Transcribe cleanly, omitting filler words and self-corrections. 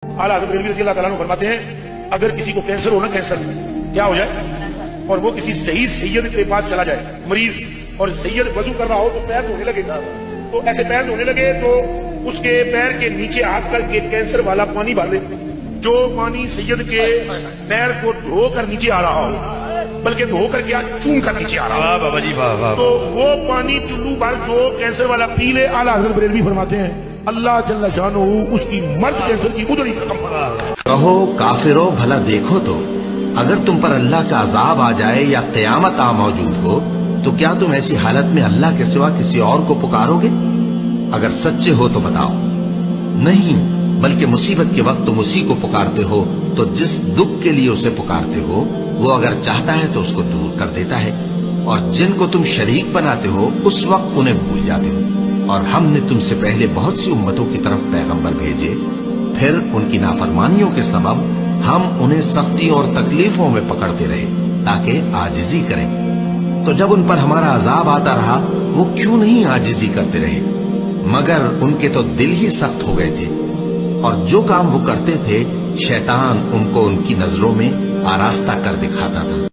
आला हज़रत बरेलवी रज़ी अल्लाह ताला अन्हु फरमाते हैं अगर किसी को कैंसर हो ना, कैंसर क्या हो जाए और वो किसी सही सैयद के पास चला जाए मरीज, और सैयद वजू कर रहा हो तो पैर धोने लगे, तो ऐसे पैर धोने लगे तो उसके पैर के नीचे हाथ करके कैंसर वाला पानी भर दे, जो पानी सैयद के पैर को धो कर नीचे आ रहा हो, बल्कि धो कर क्या चूम कर नीचे आ रहा हो, बाबा जी वाह, तो वो पानी चुल्लू भर जो कैंसर वाला पी ले, आला हज़रत बरेलवी फरमाते हैं अल्लाह जल्ला शानहू उसकी मर्द कैंसर की उधरी खत्म कर। कहो काफिरो भला देखो तो, अगर तुम पर अल्लाह का अजाब आ जाए या क़यामत आ मौजूद हो तो क्या तुम ऐसी हालत में अल्लाह के सिवा किसी और को पुकारोगे? अगर सच्चे हो तो बताओ। नहीं, बल्कि मुसीबत के वक्त तुम उसी को पुकारते हो, तो जिस दुख के लिए उसे पुकारते हो वो अगर चाहता है तो उसको दूर कर देता है, और जिनको तुम शरीक बनाते हो उस वक्त उन्हें भूल जाते हो। और हमने तुमसे पहले बहुत सी उम्मतों की तरफ पैगंबर भेजे, फिर उनकी नाफरमानियों के सबब हम उन्हें सख्ती और तकलीफों में पकड़ते रहे ताकि आजिजी करें। तो जब उन पर हमारा अजाब आता रहा वो क्यों नहीं आजिजी करते रहे? मगर उनके तो दिल ही सख्त हो गए थे, और जो काम वो करते थे शैतान उनको उनकी नजरों में आरास्ता कर दिखाता था।